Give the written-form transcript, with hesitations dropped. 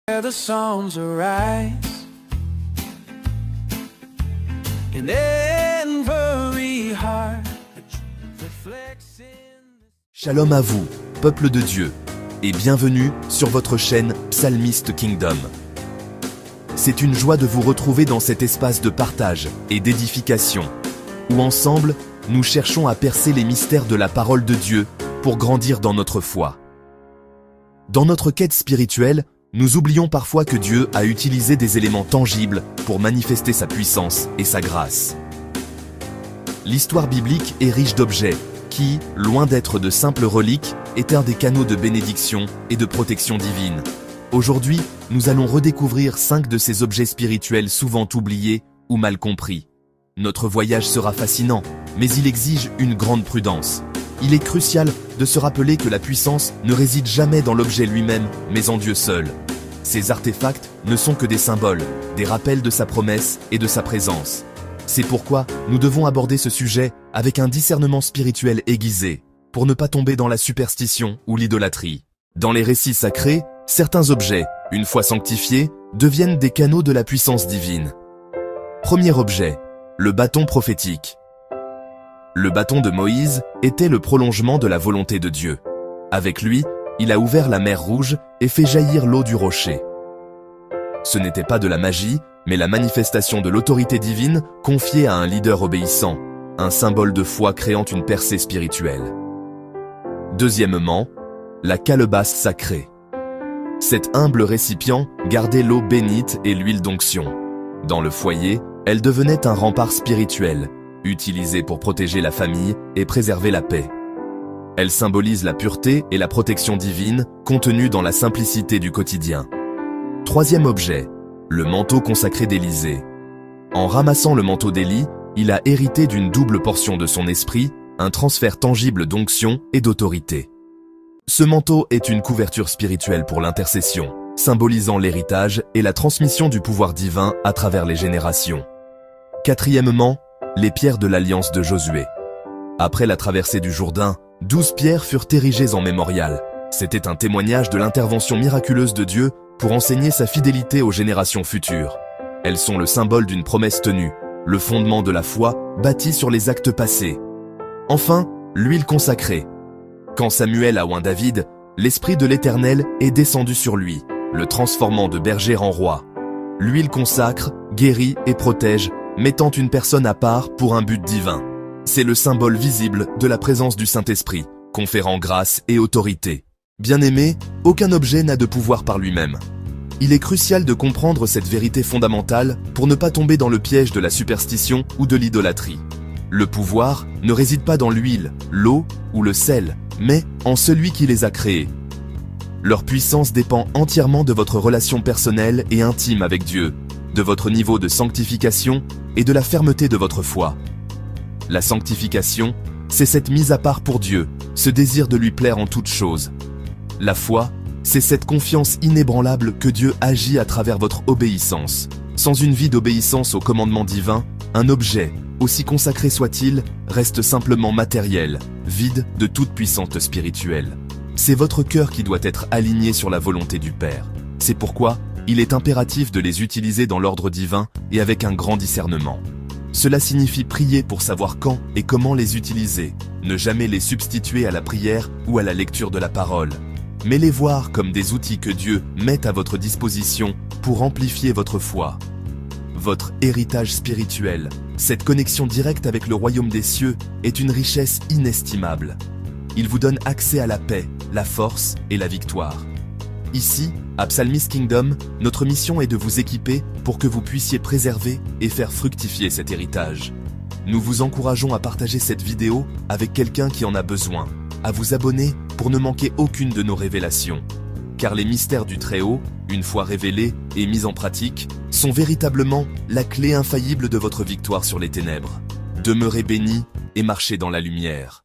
The songs arise in every heart reflects in... Shalom à vous, peuple de Dieu, et bienvenue sur votre chaîne Psalmist Kingdom. C'est une joie de vous retrouver dans cet espace de partage et d'édification, où ensemble, nous cherchons à percer les mystères de la parole de Dieu pour grandir dans notre foi. Dans notre quête spirituelle, nous oublions parfois que Dieu a utilisé des éléments tangibles pour manifester sa puissance et sa grâce. L'histoire biblique est riche d'objets qui, loin d'être de simples reliques, est un des canaux de bénédiction et de protection divine. Aujourd'hui, nous allons redécouvrir 5 de ces objets spirituels souvent oubliés ou mal compris. Notre voyage sera fascinant, mais il exige une grande prudence. Il est crucial de se rappeler que la puissance ne réside jamais dans l'objet lui-même, mais en Dieu seul. Ces artefacts ne sont que des symboles, des rappels de sa promesse et de sa présence. C'est pourquoi nous devons aborder ce sujet avec un discernement spirituel aiguisé, pour ne pas tomber dans la superstition ou l'idolâtrie. Dans les récits sacrés, certains objets, une fois sanctifiés, deviennent des canaux de la puissance divine. Premier objet, le bâton prophétique. Le bâton de Moïse était le prolongement de la volonté de Dieu. Avec lui, il a ouvert la mer Rouge et fait jaillir l'eau du rocher. Ce n'était pas de la magie, mais la manifestation de l'autorité divine confiée à un leader obéissant, un symbole de foi créant une percée spirituelle. Deuxièmement, la calebasse sacrée. Cet humble récipient gardait l'eau bénite et l'huile d'onction. Dans le foyer, elle devenait un rempart spirituel, utilisée pour protéger la famille et préserver la paix. Elle symbolise la pureté et la protection divine contenue dans la simplicité du quotidien. Troisième objet, le manteau consacré d'Élisée. En ramassant le manteau d'Élie, il a hérité d'une double portion de son esprit, un transfert tangible d'onction et d'autorité. Ce manteau est une couverture spirituelle pour l'intercession, symbolisant l'héritage et la transmission du pouvoir divin à travers les générations. Quatrièmement, les pierres de l'alliance de Josué. Après la traversée du Jourdain, 12 pierres furent érigées en mémorial. C'était un témoignage de l'intervention miraculeuse de Dieu pour enseigner sa fidélité aux générations futures. Elles sont le symbole d'une promesse tenue, le fondement de la foi bâti sur les actes passés. Enfin, l'huile consacrée. Quand Samuel a oint David, l'Esprit de l'Éternel est descendu sur lui, le transformant de berger en roi. L'huile consacre, guérit et protège, mettant une personne à part pour un but divin. C'est le symbole visible de la présence du Saint-Esprit, conférant grâce et autorité. Bien-aimé, aucun objet n'a de pouvoir par lui-même. Il est crucial de comprendre cette vérité fondamentale pour ne pas tomber dans le piège de la superstition ou de l'idolâtrie. Le pouvoir ne réside pas dans l'huile, l'eau ou le sel, mais en celui qui les a créés. Leur puissance dépend entièrement de votre relation personnelle et intime avec Dieu, de votre niveau de sanctification et de la fermeté de votre foi. La sanctification, c'est cette mise à part pour Dieu, ce désir de lui plaire en toutes choses. La foi, c'est cette confiance inébranlable que Dieu agit à travers votre obéissance. Sans une vie d'obéissance au commandement divin, un objet, aussi consacré soit-il, reste simplement matériel, vide de toute puissance spirituelle. C'est votre cœur qui doit être aligné sur la volonté du Père. C'est pourquoi il est impératif de les utiliser dans l'ordre divin et avec un grand discernement. Cela signifie prier pour savoir quand et comment les utiliser, ne jamais les substituer à la prière ou à la lecture de la parole, mais les voir comme des outils que Dieu met à votre disposition pour amplifier votre foi. Votre héritage spirituel, cette connexion directe avec le royaume des cieux, est une richesse inestimable. Il vous donne accès à la paix, la force et la victoire. Ici, à Psalmist Kingdom, notre mission est de vous équiper pour que vous puissiez préserver et faire fructifier cet héritage. Nous vous encourageons à partager cette vidéo avec quelqu'un qui en a besoin, à vous abonner pour ne manquer aucune de nos révélations. Car les mystères du Très-Haut, une fois révélés et mis en pratique, sont véritablement la clé infaillible de votre victoire sur les ténèbres. Demeurez bénis et marchez dans la lumière.